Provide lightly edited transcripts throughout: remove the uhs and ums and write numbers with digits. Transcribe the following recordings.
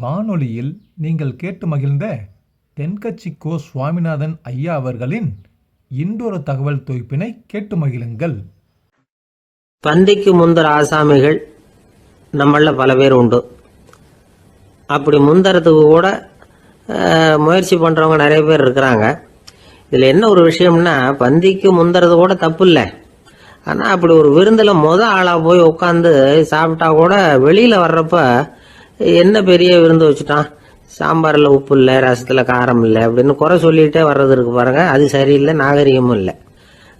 வானொலியில் நீங்கள் கேட்டு மகிழ்ந்த தென்கட்சி கோ சுவாமிநாதன் ஐயா அவர்களின் இன்றொரு தகவல் தொகுப்பினை கேட்டு மகிழுங்கள். பந்திக்கு முந்தர ஆசாமிகள் நம்மள பல பேர் உண்டு. அப்படி முந்தறதுக்கு கூட முயற்சி பண்ணுறவங்க நிறைய பேர் இருக்கிறாங்க. இதில் என்ன ஒரு விஷயம்னா, பந்திக்கு முந்தறது கூட தப்பு இல்லை. ஆனால் அப்படி ஒரு விருந்தில் ஆளாக போய் உட்காந்து சாப்பிட்டா கூட வெளியில் வர்றப்ப என்ன பெரிய விருந்து வச்சுட்டான், சாம்பாரில் உப்பு இல்லை, ரசத்தில் காரம் இல்லை அப்படின்னு குறை சொல்லிகிட்டே வர்றது இருக்கு பாருங்க. அது சரியில்லை, நாகரிகமும் இல்லை.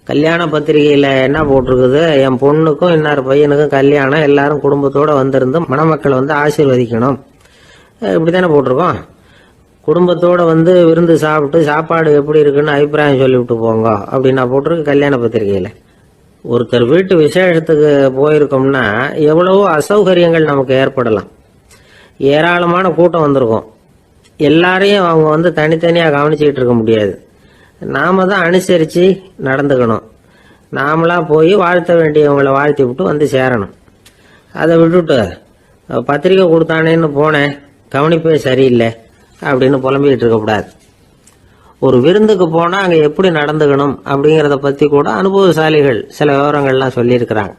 கல்யாண பத்திரிகையில் என்ன போட்டிருக்குது, என் பொண்ணுக்கும் இன்னார் பையனுக்கும் கல்யாணம், எல்லாரும் குடும்பத்தோடு வந்திருந்து மணமக்களை ஆசீர்வதிக்கணும், இப்படி தானே போட்டிருக்கோம். குடும்பத்தோடு விருந்து சாப்பிட்டு சாப்பாடு எப்படி இருக்குன்னு அபிப்பிராயம் சொல்லிவிட்டு போங்க அப்படின்னா போட்டிருக்கு கல்யாண பத்திரிகையில். ஒருத்தர் வீட்டு விசேஷத்துக்கு போயிருக்கோம்னா எவ்வளவோ அசௌகரியங்கள் நமக்கு ஏற்படலாம். ஏராளமான கூட்டம் வந்திருக்கும். எல்லாரையும் அவங்க தனித்தனியாக கவனிச்சுக்கிட்டு இருக்க முடியாது. நாம தான் அனுசரித்து நடந்துக்கணும். நாமளா போய் வாழ்த்த வேண்டியவங்களை வாழ்த்தி விட்டு சேரணும். அதை விட்டுட்டு பத்திரிக்கை கொடுத்தானேன்னு போனேன், கவனிப்பே சரியில்லை அப்படின்னு புலம்பிக்கிட்டு இருக்கக்கூடாது. ஒரு விருந்துக்கு போனால் அங்கே எப்படி நடந்துக்கணும் அப்படிங்கிறத பற்றி கூட அனுபவசாலிகள் சில விவரங்கள்லாம் சொல்லியிருக்கிறாங்க.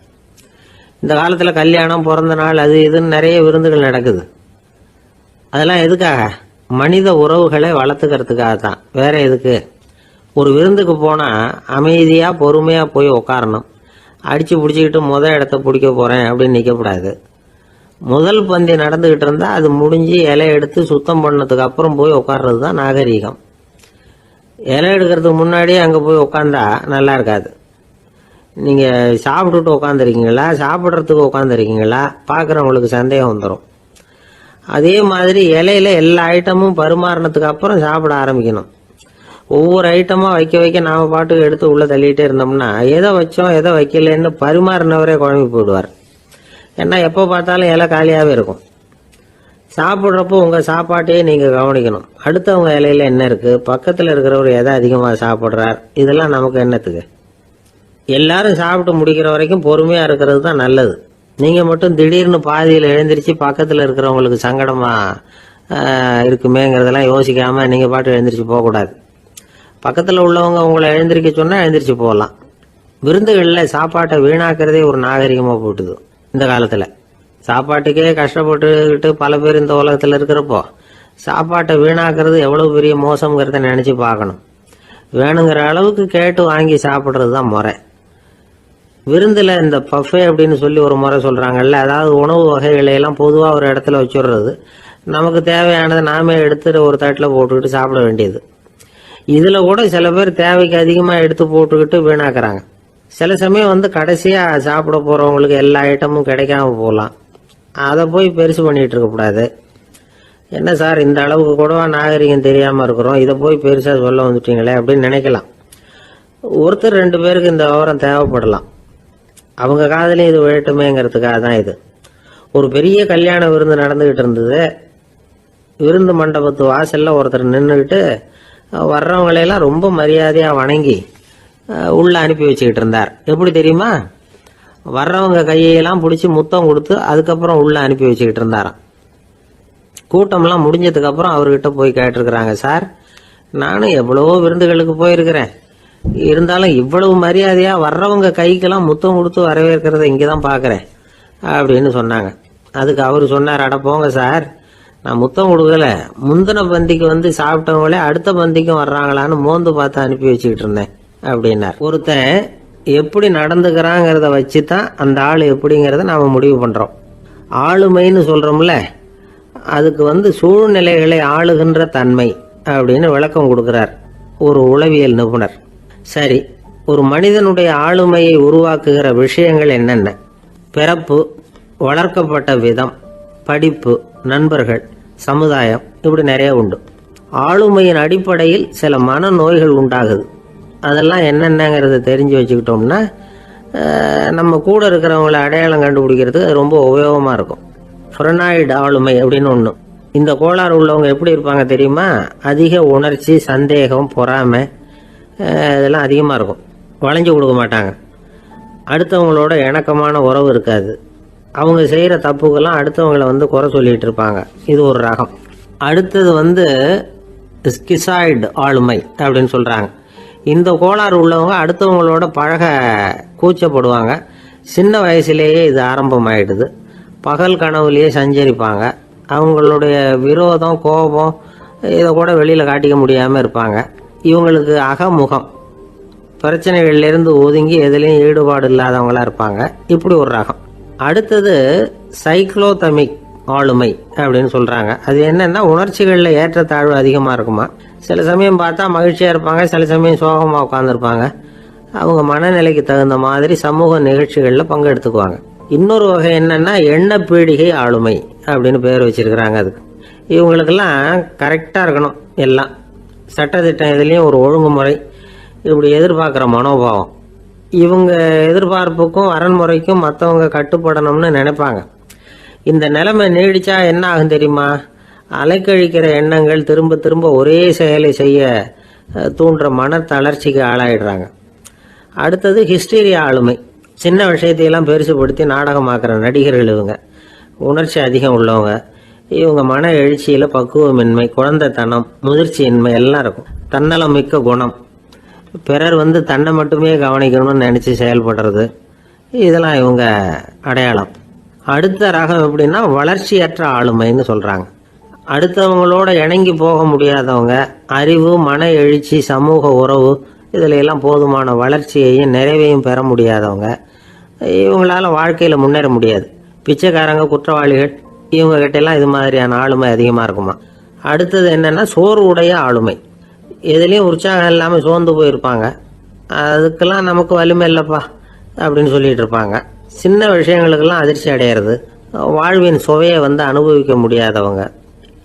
இந்த காலத்தில் கல்யாணம், பிறந்த நாள், அது இதுன்னு நிறைய விருந்துகள் நடக்குது. அதெல்லாம் எதுக்காக? மனித உறவுகளை வளர்த்துக்கிறதுக்காக தான், வேற எதுக்கு? ஒரு விருந்துக்கு போனால் அமைதியாக பொறுமையாக போய் உட்காரணும். அடித்து பிடிச்சிக்கிட்டு இடத்த பிடிக்க போகிறேன் அப்படின்னு நிற்கக்கூடாது. முதல் பந்தி நடந்துக்கிட்டு இருந்தால் அது முடிஞ்சு இலை எடுத்து சுத்தம் பண்ணதுக்கு அப்புறம் போய் உட்கார்றது தான் நாகரீகம். இலை எடுக்கிறதுக்கு முன்னாடியே அங்கே போய் உட்காந்தா நல்லா இருக்காது. நீங்கள் சாப்பிட்டுட்டு உட்காந்துருக்கீங்களா, சாப்பிட்றதுக்கு உட்காந்துருக்கீங்களா, பார்க்குறவங்களுக்கு சந்தேகம் வந்துடும். அதே மாதிரி இலையில எல்லா ஐட்டமும் பரிமாறினதுக்கு அப்புறம் சாப்பிட ஆரம்பிக்கணும். ஒவ்வொரு ஐட்டமாக வைக்க வைக்க நாம் பாட்டுக்கு எடுத்து உள்ளே தள்ளிகிட்டே இருந்தோம்னா எதை வச்சோம் எதை வைக்கலன்னு பரிமாறினவரே குழம்பி போயிடுவார். ஏன்னா எப்போ பார்த்தாலும் இலை காலியாகவே இருக்கும். சாப்பிட்றப்போ உங்கள் சாப்பாட்டையே நீங்கள் கவனிக்கணும். அடுத்தவங்க இலையில என்ன இருக்குது, பக்கத்தில் இருக்கிறவர் எதை அதிகமாக சாப்பிட்றார், இதெல்லாம் நமக்கு என்னத்துக்கு? எல்லாரும் சாப்பிட்டு முடிக்கிற வரைக்கும் பொறுமையாக இருக்கிறது தான் நல்லது. நீங்கள் மட்டும் திடீர்னு பாதியில் எழுந்திரிச்சு பக்கத்தில் இருக்கிறவங்களுக்கு சங்கடமாக இருக்குமேங்கிறதெல்லாம் யோசிக்காமல் நீங்கள் பாட்டு எழுந்திரிச்சு போகக்கூடாது. பக்கத்தில் உள்ளவங்க உங்களை எழுந்திரிக்க சொன்னால் எழுந்திரிச்சு போகலாம். விருந்துகளில் சாப்பாட்டை வீணாக்கிறதே ஒரு நாகரிகமாக போட்டுது இந்த காலத்தில். சாப்பாட்டுக்கே கஷ்டப்பட்டுக்கிட்டு பல பேர் இந்த உலகத்தில் இருக்கிறப்போ சாப்பாட்டை வீணாக்கிறது எவ்வளோ பெரிய மோசங்கிறத நினச்சி பார்க்கணும். வேணுங்கிற அளவுக்கு கேட்டு வாங்கி சாப்பிட்றது தான் முறை. விருந்தில் இந்த பஃபே அப்படின்னு சொல்லி ஒரு முறை சொல்கிறாங்கல்ல, அதாவது உணவு வகைகளையெல்லாம் பொதுவாக ஒரு இடத்துல வச்சுடுறது, நமக்கு தேவையானதை நாமே எடுத்துட்டு ஒரு தட்டில் போட்டுக்கிட்டு சாப்பிட வேண்டியது. இதில் கூட சில பேர் தேவைக்கு அதிகமாக எடுத்து போட்டுக்கிட்டு வீணாக்குறாங்க. சில சமயம் கடைசியாக சாப்பிட போகிறவங்களுக்கு எல்லா ஐட்டமும் கிடைக்காம போகலாம். அதை போய் பெருசு பண்ணிகிட்டு இருக்கக்கூடாது. என்ன சார், இந்த அளவுக்கு கூடவா நாகரிகம் தெரியாமல் இருக்கிறோம், இதை போய் பெருசாக சொல்ல வந்துட்டீங்களே அப்படின்னு நினைக்கலாம். ஒருத்தர் ரெண்டு பேருக்கு இந்த விவரம் தேவைப்படலாம். அவங்க காதலையும் இது விழட்டுமேங்கிறதுக்காக தான் இது. ஒரு பெரிய கல்யாண விருந்து நடந்துக்கிட்டு இருந்தது. விருந்து மண்டபத்து வாசலில் ஒருத்தர் நின்றுக்கிட்டு வர்றவங்களையெல்லாம் ரொம்ப மரியாதையாக வணங்கி உள்ளே அனுப்பி வச்சுக்கிட்டு இருந்தார். எப்படி தெரியுமா? வர்றவங்க கையெல்லாம் பிடிச்சி முத்தம் கொடுத்து அதுக்கப்புறம் உள்ளே அனுப்பி வச்சுக்கிட்டு இருந்தாராம். கூட்டம்லாம் முடிஞ்சதுக்கப்புறம் அவர்கிட்ட போய் கேட்டிருக்கிறாங்க, சார் நானும் எவ்வளவோ விருந்துகளுக்கு போயிருக்கிறேன், இருந்தாலும் இவ்வளவு மரியாதையாக வர்றவங்க கைக்கெல்லாம் முத்தம் கொடுத்து வரவேற்கிறத இங்கே தான் பார்க்குறேன் அப்படின்னு சொன்னாங்க. அதுக்கு அவர் சொன்னார், அட போங்க சார், நான் முத்தம் கொடுக்கல, முந்தின பந்திக்கு சாப்பிட்டவங்களே அடுத்த பந்திக்கும் வர்றாங்களான்னு மோந்து பார்த்து அனுப்பி வச்சுக்கிட்டு இருந்தேன் அப்படின்னார். ஒருத்தன் எப்படி நடந்துக்கிறாங்கிறத வச்சு தான் அந்த ஆள் எப்படிங்கிறத நாம் முடிவு பண்ணுறோம். ஆளுமைன்னு சொல்கிறோம்ல, அதுக்கு சூழ்நிலைகளை ஆளுகின்ற தன்மை அப்படின்னு விளக்கம் கொடுக்குறார் ஒரு உளவியல் நிபுணர். சரி, ஒரு மனிதனுடைய ஆளுமையை உருவாக்குகிற விஷயங்கள் என்னென்ன? பிறப்பு, வளர்க்கப்பட்ட விதம், படிப்பு, நண்பர்கள், சமுதாயம், இப்படி நிறைய உண்டு. ஆளுமையின் அடிப்படையில் சில மனநோய்கள் உண்டாகுது. அதெல்லாம் என்னென்னங்கிறத தெரிஞ்சு வச்சுக்கிட்டோம்னா நம்ம கூட இருக்கிறவங்கள அடையாளம் கண்டுபிடிக்கிறதுக்கு அது ரொம்ப உபயோகமாக இருக்கும். ஃப்ரெனாய்டு ஆளுமை அப்படின்னு ஒன்று. இந்த கோளாறு உள்ளவங்க எப்படி இருப்பாங்க தெரியுமா? அதிக உணர்ச்சி, சந்தேகம், பொறாமை இதெல்லாம் அதிகமாக இருக்கும். வளைஞ்சு கொடுக்க மாட்டாங்க. அடுத்தவங்களோட இணக்கமான உறவு இருக்காது. அவங்க செய்கிற தப்புக்கெல்லாம் அடுத்தவங்களை வந்து குறை சொல்லிட்டு இருப்பாங்க. இது ஒரு ரகம். அடுத்தது வந்து ஸ்கிசாய்டு ஆளுமை அப்படின்னு சொல்கிறாங்க. இந்த கோளாறு உள்ளவங்க அடுத்தவங்களோட பழக கூச்சப்படுவாங்க. சின்ன வயசுலேயே இது ஆரம்பமாயிடுது. பகல் கனவுலேயே சஞ்சரிப்பாங்க. அவங்களுடைய விரோதம், கோபம் இதை கூட வெளியில் காட்டிக்க முடியாமல் இருப்பாங்க. இவங்களுக்கு அகமுகம், பிரச்சனைகள்லேருந்து ஒதுங்கி எதுலேயும் ஈடுபாடு இல்லாதவங்களா இருப்பாங்க. இப்படி ஒரு ரகம். அடுத்தது சைக்ளோதமிக் ஆளுமை அப்படின்னு சொல்கிறாங்க. அது என்னென்னா உணர்ச்சிகளில் ஏற்றத்தாழ்வு அதிகமாக இருக்குமா. சில சமயம் பார்த்தா மகிழ்ச்சியாக இருப்பாங்க, சில சமயம் சோகமாக உட்காந்துருப்பாங்க. அவங்க மனநிலைக்கு தகுந்த மாதிரி சமூக நிகழ்ச்சிகளில் பங்கெடுத்துக்குவாங்க. இன்னொரு வகை என்னென்னா எண்ணப்பீடிகை ஆளுமை அப்படின்னு பேர் வச்சிருக்கிறாங்க. அதுக்கு இவங்களுக்கெல்லாம் கரெக்டாக இருக்கணும். எல்லாம் சட்டத்திட்டம் இதுலேயும் ஒரு ஒழுங்குமுறை, இப்படி எதிர்பார்க்குற மனோபாவம். இவங்க எதிர்பார்ப்புக்கும் அரண்முறைக்கும் மற்றவங்க கட்டுப்படணும்னு நினைப்பாங்க. இந்த நிலைமை நீடிச்சா என்ன ஆகும் தெரியுமா? அலைக்கழிக்கிற எண்ணங்கள் திரும்ப திரும்ப ஒரே செயலை செய்ய தூண்டுற மன தளர்ச்சிக்கு ஆளாயிடுறாங்க. அடுத்தது ஹிஸ்டீரியா ஆளுமை. சின்ன விஷயத்தையெல்லாம் பெருசுபடுத்தி நாடகமாக்குற நடிகர்கள் இவங்க. உணர்ச்சி அதிகம் உள்ளவங்க. இவங்க மன எழுச்சியில் பக்குவமின்மை, குழந்தைத்தனம், முதிர்ச்சியின்மை எல்லாம் இருக்கும். தன்னலம் மிக்க குணம். பிறர் வந்து தன்னை மட்டுமே கவனிக்கணும்னு நினச்சி செயல்படுறது, இதெல்லாம் இவங்க அடையாளம். அடுத்த ரகம் எப்படின்னா வளர்ச்சியற்ற ஆளுமைன்னு சொல்கிறாங்க. அடுத்தவங்களோட இணங்கி போக முடியாதவங்க. அறிவு, மன எழுச்சி, சமூக உறவு இதில் எல்லாம் போதுமான வளர்ச்சியையும் நிறைவையும் பெற முடியாதவங்க. இவங்களால வாழ்க்கையில் முன்னேற முடியாது. பிச்சைக்காரங்க, குற்றவாளிகள் இவங்ககிட்டெல்லாம் இது மாதிரியான ஆளுமை அதிகமாக இருக்குமா. அடுத்தது என்னென்னா சோர்வுடைய ஆளுமை. எதுலேயும் உற்சாகம் இல்லாமல் சோர்ந்து போயிருப்பாங்க. அதுக்கெல்லாம் நமக்கு வலிமை இல்லைப்பா அப்படின்னு சொல்லிட்டு இருப்பாங்க. சின்ன விஷயங்களுக்கெல்லாம் அதிர்ச்சி அடையிறது. வாழ்வின் சுவையை வந்து அனுபவிக்க முடியாதவங்க.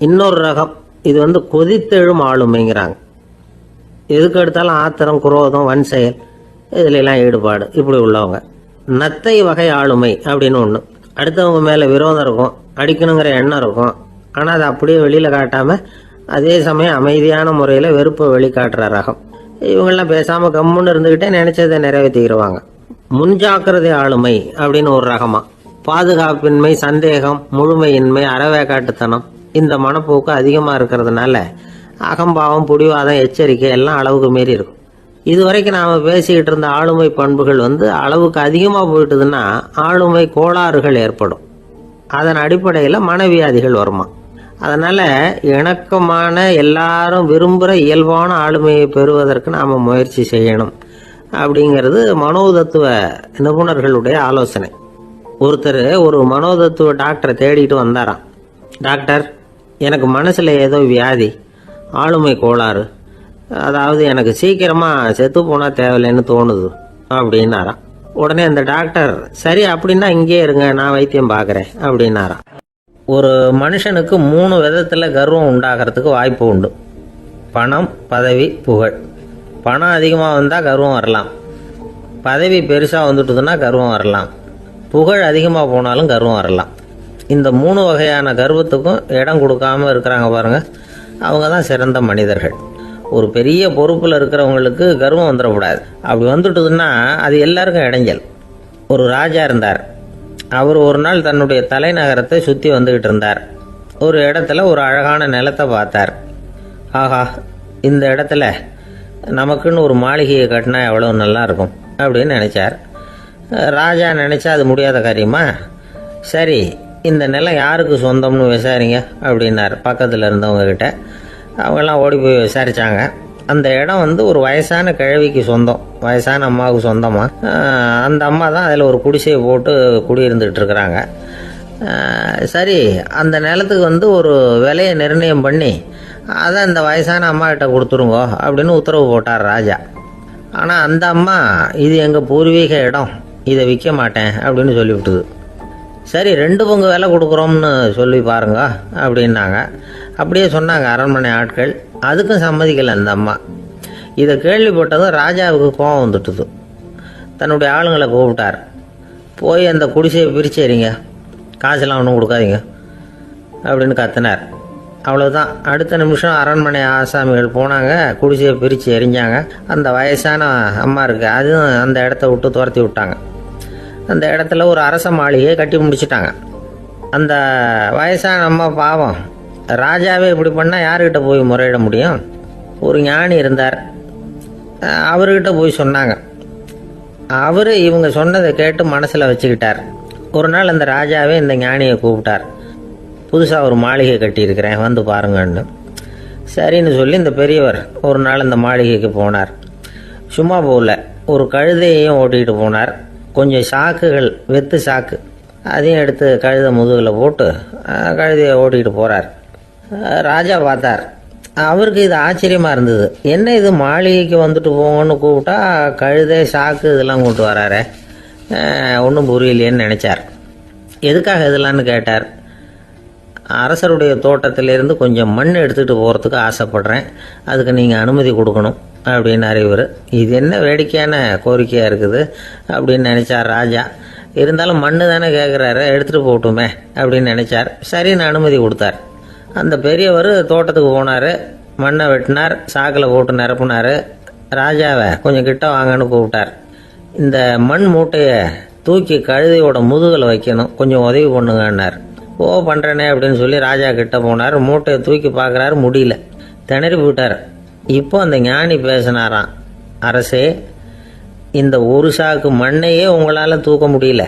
இன்னொரு ரகம், இது வந்து கொதித்தெழும் ஆளுமைங்கிறாங்க. எதுக்கு எடுத்தாலும் ஆத்திரம், குரோதம், வன் செயல் இதுலெல்லாம் ஈடுபாடு, இப்படி உள்ளவங்க. நத்தை வகை ஆளுமை அப்படின்னு ஒன்று. அடுத்தவங்க மேலே விரோதம் இருக்கும், அடிக்கணுங்கிற எண்ணம் இருக்கும். ஆனால் அதை அப்படியே வெளியில் காட்டாமல் அதே சமயம் அமைதியான முறையில் வெறுப்பை வெளிக்காட்டுற ரகம். இவங்கெல்லாம் பேசாமல் கம்முன்னு இருந்துக்கிட்டே நினைச்சதை நிறைவேற்றிக்கிடுவாங்க. முன்ஜாக்கிரதை ஆளுமை அப்படின்னு ஒரு ரகமா. பாதுகாப்பின்மை, சந்தேகம், முழுமையின்மை, அறவேக்காட்டுத்தனம் இந்த மனப்போக்கு அதிகமாக இருக்கிறதுனால அகம்பாவம், புடிவாதம், எச்சரிக்கை எல்லாம் அளவுக்கு மீறி இருக்கும். இதுவரைக்கும் நாம் பேசிக்கிட்டு இருந்த ஆளுமை பண்புகள் வந்து அளவுக்கு அதிகமாக போயிட்டுதுன்னா ஆளுமை கோளாறுகள் ஏற்படும். அதன் அடிப்படையில் மனவியாதிகள் வருமா. அதனால் இணக்கமான, எல்லாரும் விரும்புகிற இயல்பான ஆளுமையை பெறுவதற்கு நாம் முயற்சி செய்யணும் அப்படிங்கிறது மனோதத்துவ நிபுணர்களுடைய ஆலோசனை. ஒருத்தர் ஒரு மனோதத்துவ டாக்டரை தேடிட்டு வந்தாராம். டாக்டர், எனக்கு மனசில் ஏதோ வியாதி, ஆளுமை கோளாறு, அதாவது எனக்கு சீக்கிரமாக செத்து போனால் தேவையில்லைன்னு தோணுது அப்படின்னாராம். உடனே அந்த டாக்டர், சரி அப்படின்னா இங்கே இருங்க, நான் வைத்தியம் பார்க்குறேன் அப்படின்னாராம். ஒரு மனுஷனுக்கு 3 விதத்தில் கர்வம் உண்டாகிறதுக்கு வாய்ப்பு உண்டு. பணம், பதவி, புகழ். பணம் அதிகமாக வந்தால் கர்வம் வரலாம். பதவி பெருசாக வந்துட்டுதுன்னா கர்வம் வரலாம். புகழ் அதிகமாக போனாலும் கர்வம் வரலாம். இந்த 3 வகையான கர்வத்துக்கும் இடம் கொடுக்காம இருக்கிறாங்க பாருங்கள், அவங்க தான் சிறந்த மனிதர்கள். ஒரு பெரிய பொறுப்பில் இருக்கிறவங்களுக்கு கர்வம் வந்துடக்கூடாது. அப்படி வந்துட்டுதுன்னா அது எல்லாருக்கும் இடைஞ்சல். ஒரு ராஜா இருந்தார். அவர் ஒரு நாள் தன்னுடைய தலைநகரத்தை சுற்றி வந்துக்கிட்டு இருந்தார். ஒரு இடத்துல ஒரு அழகான நிலத்தை பார்த்தார். ஆஹா, இந்த இடத்துல நமக்குன்னு ஒரு மாளிகையை கட்டினா எவ்வளோ நல்லா இருக்கும் அப்படின்னு நினச்சார். ராஜா நினச்சா அது முடியாத காரியமா? சரி, இந்த நிலம் யாருக்கு சொந்தம்னு விசாரிங்க அப்படின்னார் பக்கத்தில் இருந்தவங்கக்கிட்ட. அவங்கெல்லாம் ஓடி போய் விசாரித்தாங்க. அந்த இடம் வந்து ஒரு வயசான கிழவிக்கு சொந்தம், வயசான அம்மாவுக்கு சொந்தமாக. அந்த அம்மா தான் அதில் ஒரு குடிசையை போட்டு குடியிருந்துகிட்டு இருக்கிறாங்க. சரி, அந்த நிலத்துக்கு வந்து ஒரு விலையை நிர்ணயம் பண்ணி அதை அந்த வயசான அம்மாக்கிட்ட கொடுத்துருங்கோ அப்படின்னு உத்தரவு போட்டார் ராஜா. ஆனால் அந்த அம்மா, இது எங்கள் பூர்வீக இடம், இதை விற்க மாட்டேன் அப்படின்னு சொல்லிவிட்டுது. சரி, 2 பங்கு விலை கொடுக்குறோம்னு சொல்லி பாருங்க அப்படின்னாங்க. அப்படியே சொன்னாங்க அரண்மனை ஆட்கள். அதுக்கும் சம்மதிக்கலை அந்த அம்மா. இதை கேள்விப்பட்டதும் ராஜாவுக்கு கோபம் வந்துட்டுது. தன்னுடைய ஆளுங்களை கூப்பிட்டார். போய் அந்த குடிசையை பிரித்து எறிங்க, காசெல்லாம் ஒன்றும் கொடுக்காதீங்க அப்படின்னு கத்தினார். அவ்வளோதான். அடுத்த நிமிஷம் அரண்மனை ஆசாமிகள் போனாங்க, குடிசையை பிரித்து எறிஞ்சாங்க. அந்த வயசான அம்மா இருக்கு, அதுவும் அந்த இடத்த விட்டு துரத்தி விட்டாங்க. அந்த இடத்துல ஒரு அரச மாளிகையை கட்டி முடிச்சிட்டாங்க. அந்த வயசான அம்மா பாவம், ராஜாவே இப்படி பண்ணால் யாருக்கிட்ட போய் முறையிட முடியும்? ஒரு ஞானி இருந்தார், அவர்கிட்ட போய் சொன்னாங்க. அவர் இவங்க சொன்னதை கேட்டு மனசில் வச்சுக்கிட்டார். ஒரு நாள் அந்த ராஜாவே இந்த ஞானியை கூப்பிட்டார். புதுசாக ஒரு மாளிகை கட்டியிருக்கிறேன், வந்து பாருங்கன்னு. சரின்னு சொல்லி இந்த பெரியவர் ஒரு நாள் இந்த மாளிகைக்கு போனார். சும்மா போகல, ஒரு கழுதையையும் ஓட்டிகிட்டு போனார். கொஞ்சம் சாக்குகள், வெத்து சாக்கு, அதையும் எடுத்து கழுதை முதுகில் போட்டு கழுதையை ஓட்டிகிட்டு போகிறார். ராஜா பார்த்தார். அவருக்கு இது ஆச்சரியமாக இருந்தது. என்ன இது, மாளிகைக்கு வந்துட்டு போங்கன்னு கூப்பிட்டா கழுதை சாக்கு இதெல்லாம் கூப்பிட்டு வராரு, ஒன்றும் புரியலையேன்னு நினச்சார். எதுக்காக இதெல்லாம்னு கேட்டார். அரசருடைய தோட்டத்திலேருந்து கொஞ்சம் மண் எடுத்துகிட்டு போகிறதுக்கு ஆசைப்பட்றேன், அதுக்கு நீங்கள் அனுமதி கொடுக்கணும் அப்படின்னாரு இவர். இது என்ன வேடிக்கையான கோரிக்கையாக இருக்குது அப்படின்னு நினச்சார் ராஜா. இருந்தாலும் மண் தானே கேட்குறாரு, எடுத்துகிட்டு போகட்டுமே அப்படின்னு நினச்சார். சரின்னு அனுமதி கொடுத்தார். அந்த பெரியவர் தோட்டத்துக்கு போனார், மண்ணை வெட்டினார், சாக்கில் போட்டு நிரப்புனார். ராஜாவை கொஞ்சம் கிட்ட வாங்கன்னு கூப்பிட்டார். இந்த மண் மூட்டையை தூக்கி கழுதையோட முதுகில் வைக்கணும், கொஞ்சம் உதவி பண்ணுங்கன்னார். ஓ பண்ணுறேனே அப்படின்னு சொல்லி ராஜா கிட்ட போனார். மூட்டையை தூக்கி பார்க்குறாரு, முடியல, திணறி போயிட்டார். இப்போ அந்த ஞானி பேசினாராம். அரசே, இந்த ஒரு சாக்கு மண்ணையே உங்களால் தூக்க முடியல,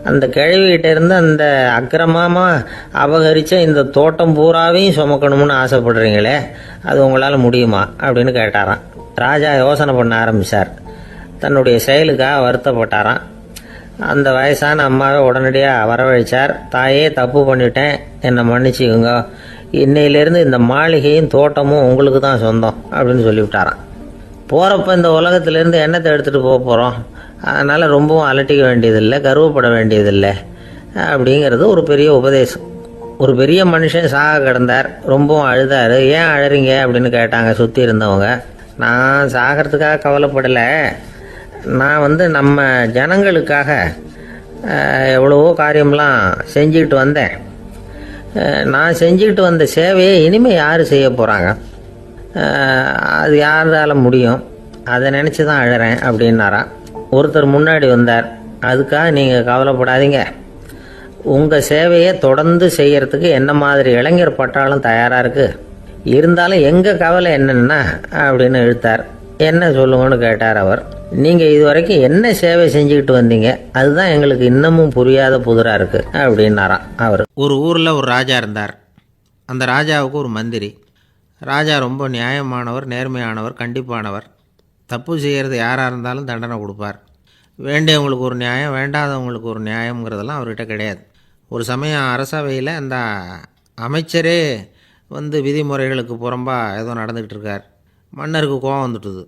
அந்த கிழவிகிட்ட இருந்து அந்த அக்கிரமமாக அபகரித்த இந்த தோட்டம் பூராவையும் சுமக்கணும்னு ஆசைப்படுறீங்களே, அது உங்களால் முடியுமா அப்படின்னு கேட்டாராம். ராஜா யோசனை பண்ண ஆரம்பித்தார். தன்னுடைய செயலுக்காக வருத்தப்பட்டாராம். அந்த வயசான அம்மாவை உடனடியாக வரவழைச்சார். தாயே, தப்பு பண்ணிட்டேன், என்னை மன்னிச்சுக்குங்க, இன்னையிலேருந்து இந்த மாளிகையும் தோட்டமும் உங்களுக்கு தான் சொந்தம் அப்படின்னு சொல்லிவிட்டாராம். போகிறப்ப இந்த உலகத்திலேருந்து எண்ணத்தை எடுத்துகிட்டு போக போகிறோம், அதனால் ரொம்பவும் அலட்டிக்க வேண்டியதில்லை, கர்வப்பட வேண்டியதில்லை அப்படிங்கிறது ஒரு பெரிய உபதேசம். ஒரு பெரிய மனுஷன் சாக கிடந்தார், ரொம்பவும் அழுதார். ஏன் அழறீங்க அப்படின்னு கேட்டாங்க சுற்றி இருந்தவங்க. நான் சாகிறதுக்காக கவலைப்படலை, நான் நம்ம ஜனங்களுக்காக எவ்வளவோ காரியம்லாம் செஞ்சுக்கிட்டு வந்தேன். நான் செஞ்சுக்கிட்டு வந்த சேவையை இனிமேல் யார் செய்ய போகிறாங்க, அது யாரால் முடியும், அதை நினச்சி தான் அழறேன் அப்படின்னாராம். ஒருத்தர் முன்னாடி வந்தார். அதுக்காக நீங்கள் கவலைப்படாதீங்க, உங்கள் சேவையை தொடர்ந்து செய்கிறதுக்கு என்ன மாதிரி இளைஞர் பட்டாலும் தயாராக இருக்குது, இருந்தாலும் எங்கள் கவலை என்னென்னா அப்படின்னு இழுத்தார். என்ன சொல்லுங்கன்னு கேட்டார் அவர். நீங்கள் இது வரைக்கும் என்ன சேவை செஞ்சுக்கிட்டு வந்தீங்க, அதுதான் எங்களுக்கு இன்னமும் புரியாத புதிராக இருக்குது அப்படின்னாராம் அவர். ஒரு ஊரில் ஒரு ராஜா இருந்தார். அந்த ராஜாவுக்கு ஒரு மந்திரி. ராஜா ரொம்ப நியாயமானவர், நேர்மையானவர், கண்டிப்பானவர். தப்பு செய்கிறது யாராக இருந்தாலும் தண்டனை கொடுப்பார். வேண்டியவங்களுக்கு ஒரு நியாயம், வேண்டாதவங்களுக்கு ஒரு நியாயங்கிறதெல்லாம் அவர்கிட்ட கிடையாது. ஒரு சமயம் அரசவையில் அந்த அமைச்சரே விதிமுறைகளுக்கு புறம்பாக ஏதோ நடந்துக்கிட்டு இருக்கார். மன்னருக்கு கோபம் வந்துட்டுது.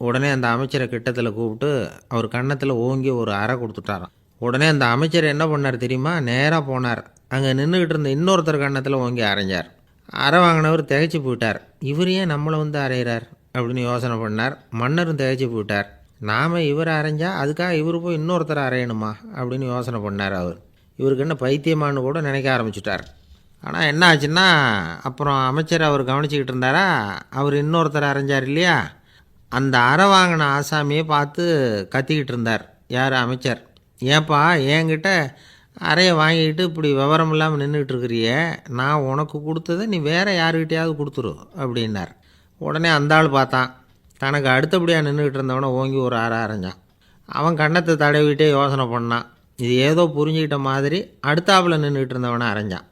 உடனே அந்த அமைச்சரை கிட்டத்தில் கூப்பிட்டு அவர் கன்னத்தில் ஓங்கி ஒரு அறை கொடுத்துட்டாராம். உடனே அந்த அமைச்சர் என்ன பண்ணார் தெரியுமா, நேராக போனார், அங்கே நின்றுக்கிட்டு இருந்த இன்னொருத்தர் கன்னத்தில் ஓங்கி அரைஞ்சார். அறை வாங்கினவர் திகைச்சு போயிட்டார். இவர் ஏன் நம்மளை அரைகிறார் அப்படின்னு யோசனை பண்ணார். மன்னரும் திகைச்சு போயிட்டார். நாம் இவர் அரைஞ்சா அதுக்காக இவர் போய் இன்னொருத்தரை அரையணுமா அப்படின்னு யோசனை பண்ணார் அவர். இவருக்கு என்ன பைத்தியமானு கூட நினைக்க ஆரம்பிச்சுட்டார். ஆனால் என்ன ஆச்சுன்னா, அப்புறம் அமைச்சர் அவர் கவனிச்சிக்கிட்டு இருந்தாரா, அவர் இன்னொருத்தர் அரைஞ்சார் இல்லையா, அந்த அறை வாங்கின ஆசாமியை பார்த்து கத்திக்கிட்டு இருந்தார். யார், அமைச்சர். ஏன்பா என்கிட்ட அறையை வாங்கிக்கிட்டு இப்படி விவரம் இல்லாமல் நின்றுக்கிட்டு இருக்கிறிய, நான் உனக்கு கொடுத்ததை நீ வேறு யாருக்கிட்டையாவது கொடுத்துரு அப்படின்னார். உடனே அந்த ஆள் பார்த்தான், தனக்கு அடுத்தபடியாக நின்றுக்கிட்டு இருந்தவனை ஓங்கி ஒரு அறை அரைஞ்சான். அவன் கன்னத்தை தடவிட்டே யோசனை பண்ணான். இது ஏதோ புரிஞ்சுக்கிட்ட மாதிரி அடுத்தாப்பில் நின்றுக்கிட்டு இருந்தவனை அரைஞ்சான்.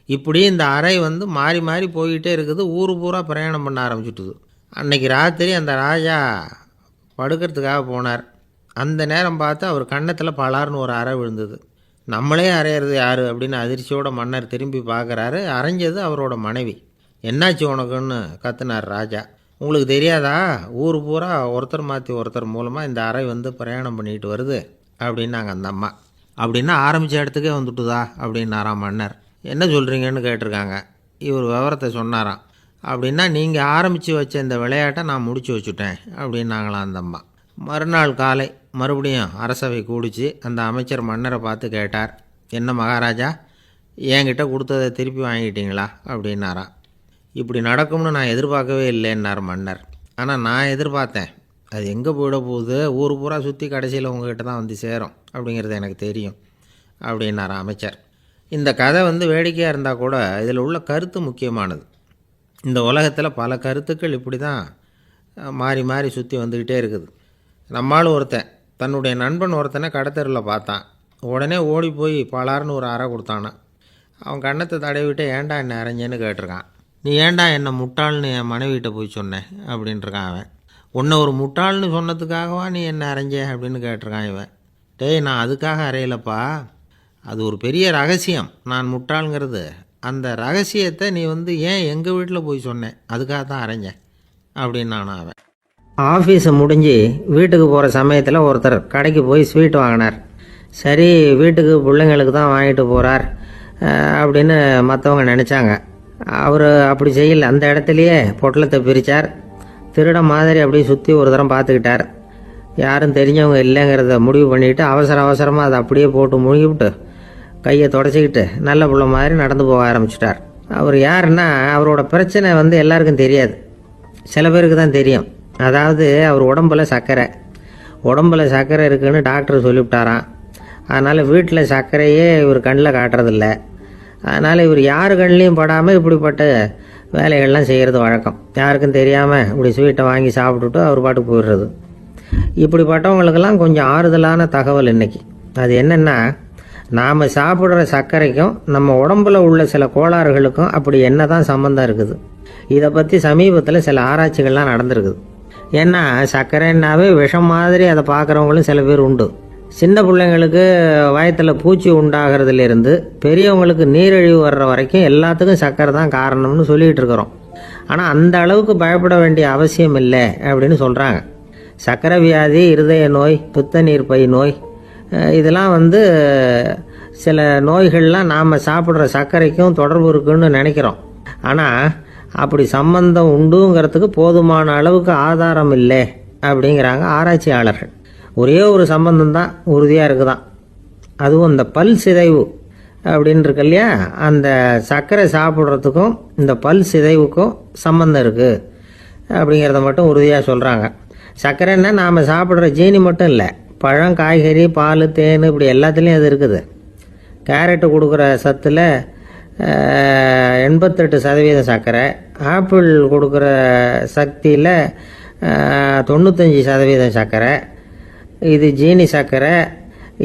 இப்படி இந்த அறை மாறி மாறி போய்கிட்டே இருக்குது. ஊர் பூரா பிரயாணம் பண்ண ஆரம்பிச்சுட்டுது. அன்னைக்கு ராத்திரி அந்த ராஜா படுக்கிறதுக்காக போனார். அந்த நேரம் பார்த்து அவர் கன்னத்தில் பலார்னு ஒரு அறை விழுந்தது. நம்மளே அரையிறது யார் அப்படின்னு அதிர்ச்சியோட மன்னர் திரும்பி பார்க்குறாரு. அரைஞ்சது அவரோட மனைவி. என்னாச்சு உனக்குன்னு கத்துனார் ராஜா. உங்களுக்கு தெரியாதா, ஊர் பூரா ஒருத்தர் மாற்றி ஒருத்தர் மூலமாக இந்த அறை பிரயாணம் பண்ணிட்டு வருது அப்படின்னாங்க அந்த அம்மா. அப்படின்னா ஆரம்பித்த இடத்துக்கே வந்துட்டுதா அப்படின்னாராம் மன்னர். என்ன சொல்கிறீங்கன்னு கேட்டிருக்காங்க. இவர் விவரத்தை சொன்னாராம். அப்படின்னா நீங்கள் ஆரம்பித்து வச்ச இந்த விளையாட்டை நான் முடிச்சு வச்சுட்டேன் அப்படின்னாங்களாம் அந்த அம்மா. மறுநாள் காலை மறுபடியும் அரசவை கூடிச்சு அந்த அமைச்சர் மன்னரை பார்த்து கேட்டார். என்ன மகாராஜா, என்கிட்ட கொடுத்ததை திருப்பி வாங்கிட்டீங்களா அப்படின்னாராம். இப்படி நடக்கும்னு நான் எதிர்பார்க்கவே இல்லைன்னார் மன்னர். ஆனால் நான் எதிர்பார்த்தேன், அது எங்கே போயிட போகுது, ஊர் பூரா சுற்றி கடைசியில் உங்ககிட்ட தான் வந்து சேரும் அப்படிங்கிறது எனக்கு தெரியும் அப்படின்னார் அமைச்சர். இந்த கதை வேடிக்கையாக இருந்தால் கூட இதில் உள்ள கருத்து முக்கியமானது. இந்த உலகத்தில் பல கருத்துக்கள் இப்படி தான் மாறி மாறி சுற்றி வந்துக்கிட்டே இருக்குது. நம்மளும் ஒருத்தன் தன்னுடைய நண்பன் ஒருத்தனை கடத்தெருவில் பார்த்தான். உடனே ஓடி போய் பலார்னு ஒரு அறை கொடுத்தானான். அவன் கண்ணத்தை தடவிட்டு ஏன்டா என்ன அரைஞ்சேன்னு கேட்டிருக்கான். நீ ஏன்டா என்னை முட்டாள்னு என் மனைவிட்ட போய் சொன்னேன் அப்படின்ட்டுருக்கான் அவன். உன்னை ஒரு முட்டாள்னு சொன்னதுக்காகவா நீ என்ன அரைஞ்ச அப்படின்னு கேட்டிருக்கான் இவன். டேய், நான் அதுக்காக அறையலப்பா, அது ஒரு பெரிய ரகசியம். நான் முட்டாளுங்கிறது அந்த ரகசியத்தை நீ ஏன் எங்கள் வீட்டில் போய் சொன்னேன், அதுக்காக தான் அரைஞ்சேன் அப்படின்னானா அவன். ஆஃபீஸை முடிஞ்சு வீட்டுக்கு போகிற சமயத்தில் ஒருத்தர் கடைக்கு போய் ஸ்வீட் வாங்கினார். சரி, வீட்டுக்கு பிள்ளைங்களுக்கு தான் வாங்கிட்டு போகிறார் அப்படின்னு மற்றவங்க நினச்சாங்க. அவர் அப்படி செய்யல. அந்த இடத்துலையே பொட்டலத்தை பிரித்தார். திருட மாதிரி அப்படியே சுற்றி ஒரு தரம் பார்த்துக்கிட்டார். யாரும் தெரிஞ்சவங்க இல்லைங்கிறத முடிவு பண்ணிவிட்டு அவசரமாக அதை அப்படியே போட்டு முழுங்கிவிட்டு கையை தொடச்சிக்கிட்டு நல்ல பிள்ளை மாதிரி நடந்து போக ஆரம்பிச்சிட்டார். அவர் யாருன்னா, அவரோட பிரச்சனை எல்லாருக்கும் தெரியாது, சில பேருக்கு தான் தெரியும். அதாவது அவர் உடம்பில் சர்க்கரை இருக்குதுன்னு டாக்டர் சொல்லிவிட்டாராம். அதனால் வீட்டில் சர்க்கரையே இவர் கண்ணில் காட்டுறதில்ல. அதனால் இவர் யார் கண்ணிலையும் படாமல் இப்படிப்பட்ட வேலைகள்லாம் செய்கிறது வழக்கம். யாருக்கும் தெரியாமல் இப்படி ஸ்வீட்டை வாங்கி சாப்பிட்டுட்டு அவர் பாட்டுக்கு போயிடுறது. இப்படிப்பட்டவங்களுக்கெல்லாம் கொஞ்சம் ஆறுதலான தகவல் இன்றைக்கி. அது என்னென்னா, நாம் சாப்பிட்ற சர்க்கரைக்கும் நம்ம உடம்பில் உள்ள சில கோளாறுகளுக்கும் அப்படி என்ன தான் சம்மந்தம் இருக்குது. இதை பற்றி சமீபத்தில் சில ஆராய்ச்சிகள்லாம் நடந்திருக்குது. ஏன்னா சர்க்கரைன்னாவே விஷம் மாதிரி அதை பார்க்குறவங்களும் சில பேர் உண்டு. சின்ன பிள்ளைங்களுக்கு வயத்தில் பூச்சி உண்டாகிறதுலேருந்து பெரியவங்களுக்கு நீரிழிவு வர்ற வரைக்கும் எல்லாத்துக்கும் சர்க்கரை தான் காரணம்னு சொல்லிகிட்டு இருக்கிறோம். ஆனால் அந்த அளவுக்கு பயப்பட வேண்டிய அவசியம் இல்லை அப்படின்னு சொல்கிறாங்க. சர்க்கரை வியாதி, இருதய நோய், பித்த நீர்ப்பை நோய், இதெல்லாம் சில நோய்கள்லாம் நாம் சாப்பிட்ற சர்க்கரைக்கும் தொடர்பு இருக்குன்னு நினைக்கிறோம். ஆனால் அப்படி சம்பந்தம் உண்டுங்கிறதுக்கு போதுமான அளவுக்கு ஆதாரம் இல்லை அப்படிங்கிறாங்க ஆராய்ச்சியாளர்கள். ஒரே ஒரு சம்பந்தம் தான் உறுதியாக இருக்குதான். அதுவும் இந்த பல் சிதைவு அப்படின்னு இருக்கு இல்லையா, அந்த சர்க்கரை சாப்பிட்றதுக்கும் இந்த பல் சிதைவுக்கும் சம்பந்தம் இருக்குது அப்படிங்கிறத மட்டும் உறுதியாக சொல்கிறாங்க. சர்க்கரைன்னா நாம் சாப்பிட்ற ஜீனி மட்டும் இல்லை, பழம், காய்கறி, பால், தேன், இப்படி எல்லாத்துலேயும் அது இருக்குது. கேரட்டு கொடுக்குற சத்தில் 88% சர்க்கரை, ஆப்பிள் கொடுக்குற சக்தியில் 95% சர்க்கரை. இது ஜீனி சர்க்கரை,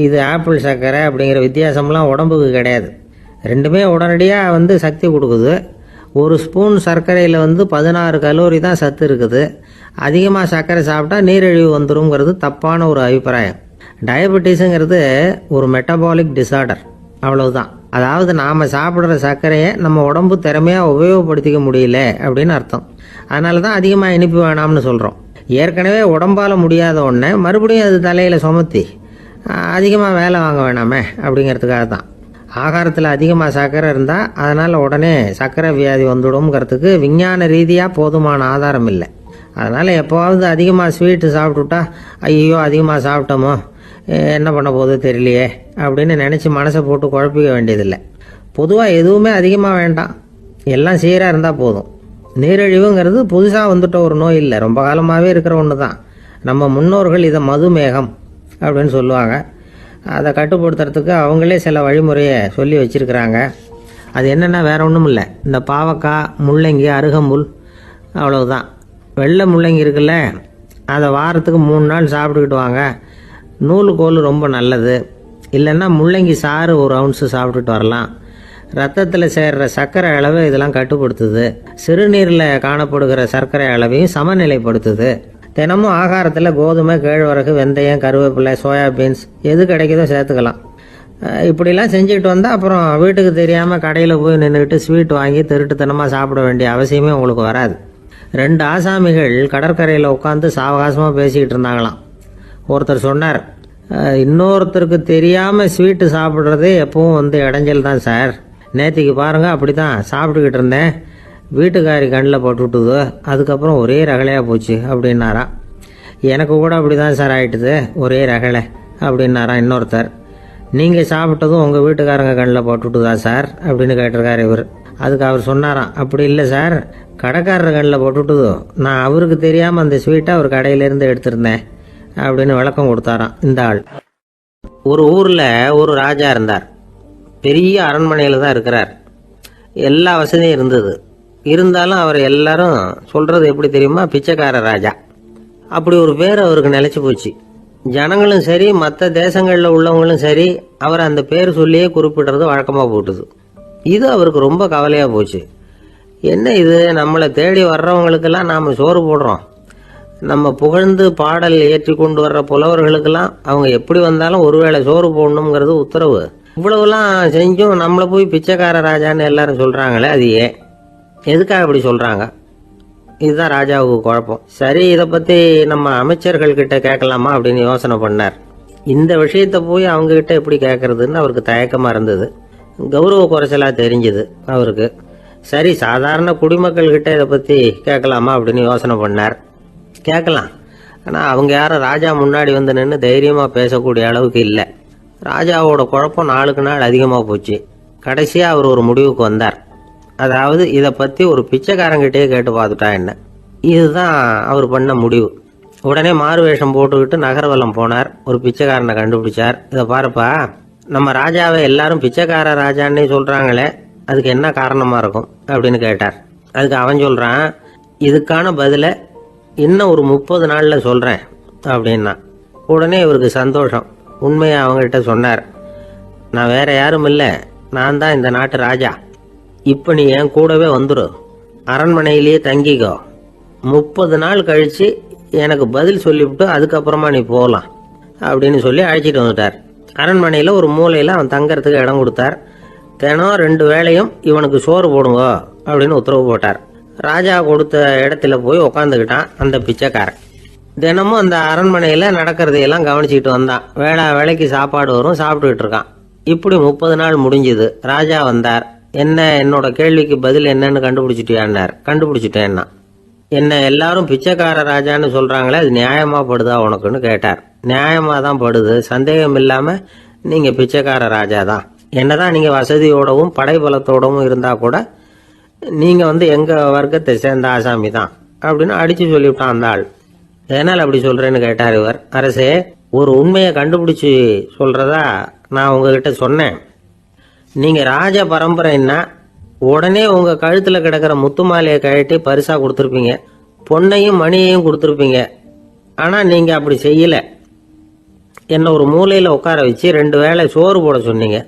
இது ஆப்பிள் சர்க்கரை அப்படிங்கிற வித்தியாசம்லாம் உடம்புக்கு கிடையாது. ரெண்டுமே உடனடியாக சக்தி கொடுக்குது. ஒரு ஸ்பூன் சர்க்கரையில் 16 கலோரி தான் சத்து இருக்குது. அதிகமாக சர்க்கரை சாப்பிட்டா நீரிழிவு வந்துருங்கிறது தப்பான ஒரு அபிப்பிராயம். டயபெட்டிஸுங்கிறது ஒரு மெட்டபாலிக் டிசார்டர், அவ்வளவுதான். அதாவது நாம் சாப்பிட்ற சர்க்கரையை நம்ம உடம்பு திறமையாக உபயோகப்படுத்திக்க முடியல அப்படின்னு அர்த்தம். அதனால தான் அதிகமாக இனிப்பு வேணாம்னு சொல்கிறோம். ஏற்கனவே உடம்பால் முடியாத ஒன்றை மறுபடியும் அது தலையில் சுமத்தி அதிகமாக வேலை வாங்க வேணாமே அப்படிங்கிறதுக்காக தான். ஆகாரத்தில் அதிகமாக சர்க்கரை இருந்தால் அதனால் உடனே சர்க்கரை வியாதி வந்துடும்ங்கிறதுக்கு விஞ்ஞான ரீதியாக போதுமான ஆதாரம் இல்லை. அதனால் எப்போவாவது அதிகமாக ஸ்வீட்டு சாப்பிட்டுட்டா ஐயோ அதிகமாக சாப்பிட்டோமோ என்ன பண்ண போகுது தெரியலையே அப்படின்னு நினச்சி மனசை போட்டு குழப்பிக்க வேண்டியதில்லை. பொதுவாக எதுவுமே அதிகமாக வேண்டாம், எல்லாம் சீராக இருந்தால் போதும். நீரிழிவுங்கிறது புதுசாக வந்துட்ட ஒரு நோய் இல்லை, ரொம்ப காலமாகவே இருக்கிற ஒன்று தான். நம்ம முன்னோர்கள் இதை மதுமேகம் அப்படின்னு சொல்லுவாங்க. அதை கட்டுப்படுத்துறதுக்கு அவங்களே சில வழிமுறையை சொல்லி வச்சுருக்கிறாங்க. அது என்னென்னா வேறு ஒன்றும் இல்லை, இந்த பாவக்காய், முள்ளங்கி, அருகம்புல், அவ்வளவுதான். வெள்ளை முள்ளங்கி இருக்குல்ல, அதை வாரத்துக்கு 3 நாள் சாப்பிட்டுக்கிட்டு வாங்க. நூலுக்கோல் ரொம்ப நல்லது. இல்லைன்னா முள்ளங்கி சாறு 1 ounce சாப்பிட்டுட்டு வரலாம். ரத்தத்தில் சேர்கிற சர்க்கரை அளவு இதெல்லாம் கட்டுப்படுத்துது. சிறுநீரில் காணப்படுகிற சர்க்கரை அளவையும் சமநிலைப்படுத்துது. தினமும் ஆகாரத்தில் கோதுமை, கேழ்வரகு, வெந்தயம், கருவேப்பிலை, சோயாபீன்ஸ் எது கிடைக்குதோ சேர்த்துக்கலாம். இப்படிலாம் செஞ்சுக்கிட்டு வந்தால் அப்புறம் வீட்டுக்கு தெரியாமல் கடையில் போய் நின்றுக்கிட்டு ஸ்வீட் வாங்கி திருட்டுத்தனமாக சாப்பிட வேண்டிய அவசியமே உங்களுக்கு வராது. 2 ஆசாமிகள் கடற்கரையில் உட்காந்து சாவகாசமாக பேசிக்கிட்டு இருந்தாங்களாம். ஒருத்தர் சொன்னார், இன்னொருத்தருக்கு தெரியாமல் ஸ்வீட்டு சாப்பிட்றதே எப்பவும் இடைஞ்சல் தான் சார். நேற்றுக்கு பாருங்கள் அப்படி தான் சாப்பிட்டுக்கிட்டு இருந்தேன், வீட்டுக்காரி கண்ணில் போட்டுவிட்டுது, அதுக்கப்புறம் ஒரே ரகலையாக போச்சு அப்படின்னாரா. எனக்கு கூட அப்படி தான் சார் ஆகிட்டுது, ஒரே ரகலை அப்படின்னாரா இன்னொருத்தர். நீங்கள் சாப்பிட்டதும் உங்கள் வீட்டுக்காரங்க கண்ணில் போட்டுவிட்டுதா சார் அப்படின்னு கேட்டிருக்காரு இவர். அதுக்கு அவர் சொன்னாராம், அப்படி இல்லை சார், கடைக்காரர் கண்ணில் போட்டுட்டு நான் அவருக்கு தெரியாமல் அந்த ஸ்வீட்டை அவர் கடையிலேருந்து எடுத்திருந்தேன் அப்படின்னு விளக்கம் கொடுத்தாராம் இந்த ஆள். ஒரு ஊரில் ஒரு ராஜா இருந்தார். பெரிய அரண்மனையில் தான் இருக்கிறார். எல்லா வசதியும் இருந்தது. இருந்தாலும் அவர் எல்லாரும் சொல்கிறது எப்படி தெரியுமா, பிச்சைக்கார ராஜா. அப்படி ஒரு பேர் அவருக்கு நிலைச்சி போச்சு. ஜனங்களும் சரி, மற்ற தேசங்களில் உள்ளவங்களும் சரி, அவர் அந்த பேர் சொல்லியே குறிப்பிடுறது வழக்கமாக போட்டுது. இது அவருக்கு ரொம்ப கவலையாக போச்சு. என்ன இது, நம்மளை தேடி வர்றவங்களுக்கெல்லாம் நாம் சோறு போடுறோம், நம்ம புகழ்ந்து பாடல் ஏற்றி கொண்டு வர்ற புலவர்களுக்கெல்லாம் அவங்க எப்படி வந்தாலும் ஒருவேளை சோறு போடணுங்கிறது உத்தரவு. இவ்வளவுலாம் செஞ்சும் நம்மளை போய் பிச்சைக்கார ராஜான்னு எல்லாரும் சொல்கிறாங்களே, அது ஏன், எதுக்காக இப்படி சொல்கிறாங்க? இதுதான் ராஜாவுக்கு குழப்பம். சரி, இதை பற்றி நம்ம அமைச்சர்கள்கிட்ட கேட்கலாமா அப்படின்னு யோசனை பண்ணார். இந்த விஷயத்தை போய் அவங்ககிட்ட எப்படி கேட்கறதுன்னு அவருக்கு தயக்கமாக இருந்தது. கௌரவ குறைச்சலாக தெரிஞ்சுது அவருக்கு. சரி, சாதாரண குடிமக்கள்கிட்ட இதை பற்றி கேட்கலாமா அப்படின்னு யோசனை பண்ணார். கேட்கலாம், ஆனால் அவங்க யாரும் ராஜா முன்னாடி வந்து நின்று தைரியமாக பேசக்கூடிய அளவுக்கு இல்லை. ராஜாவோட குழப்பம் நாளுக்கு நாள் அதிகமாக போச்சு. கடைசியாக அவர் ஒரு முடிவுக்கு வந்தார். அதாவது இதை பற்றி ஒரு பிச்சைக்காரங்கிட்டே கேட்டு பார்த்துட்டா என்ன. இதுதான் அவர் பண்ண முடிவு. உடனே மாறு வேஷம் போட்டுக்கிட்டு நகர்வலம் போனார். ஒரு பிச்சைக்காரனை கண்டுபிடிச்சார். இதை பாருப்பா, நம்ம ராஜாவை எல்லாரும் பிச்சைக்கார ராஜான்னே சொல்கிறாங்களே, அதுக்கு என்ன காரணமாக இருக்கும் அப்படின்னு கேட்டார். அதுக்கு அவன் சொல்கிறான், இதுக்கான பதிலை இன்னும் ஒரு 30 நாளில் சொல்கிறேன் அப்படின்னா. உடனே இவருக்கு சந்தோஷம். உண்மையை அவங்ககிட்ட சொன்னார். நான் வேற யாரும் இல்லை, நான் தான் இந்த நாட்டு ராஜா. இப்போ நீ என் கூடவே வந்துடு, அரண்மனையிலேயே தங்கிக்கோ. 30 நாள் கழித்து எனக்கு பதில் சொல்லிவிட்டு அதுக்கப்புறமா நீ போகலாம் அப்படின்னு சொல்லி அழைச்சிட்டு வந்துட்டார். அரண்மனையில் ஒரு மூலையில் அவன் தங்கறதுக்கு இடம் கொடுத்தார். தினம் 2 வேளையும் இவனுக்கு சோறு போடுங்க அப்படின்னு உத்தரவு போட்டார். ராஜா கொடுத்த இடத்துல போய் உக்காந்துக்கிட்டான் அந்த பிச்சைக்காரன். தினமும் அந்த அரண்மனையில் நடக்கிறதையெல்லாம் கவனிச்சிக்கிட்டு வந்தான். வேளைக்கு சாப்பாடு வரும், சாப்பிட்டுக்கிட்டு இருக்கான். இப்படி 30 நாள் முடிஞ்சுது. ராஜா வந்தார். என்ன, என்னோட கேள்விக்கு பதில் என்னன்னு கண்டுபிடிச்சிட்டியான்னார். கண்டுபிடிச்சிட்டேன்னா. என்ன எல்லாரும் பிச்சைக்கார ராஜான்னு சொல்கிறாங்களே, அது நியாயமாக படுதா உனக்குன்னு கேட்டார். நியாயமாக தான் படுது, சந்தேகம் இல்லாமல் நீங்கள் பிச்சைக்கார ராஜா தான். என்னதான் நீங்கள் வசதியோடவும் படைபலத்தோடவும் இருந்தால் கூட நீங்கள் எங்கள் வர்க்கத்தை சேர்ந்த ஆசாமி தான் அப்படின்னு அடித்து சொல்லிவிட்டான் அந்த ஆள். எதனால் அப்படி சொல்கிறேன்னு கேட்டார் இவர். அரசே, ஒரு உண்மையை கண்டுபிடிச்சி சொல்கிறதா நான் உங்ககிட்ட சொன்னேன். நீங்கள் ராஜ பரம்பரைன்னா உடனே உங்கள் கழுத்தில் கிடக்கிற முத்து மாலையை கழட்டி பரிசாக கொடுத்துருப்பீங்க, பொன்னையும் மணியையும் கொடுத்துருப்பீங்க. ஆனால் நீங்கள் அப்படி செய்யலை. என்னை ஒரு மூலையில் உட்கார வச்சு 2 வேளை சோறு போட சொன்னீங்க.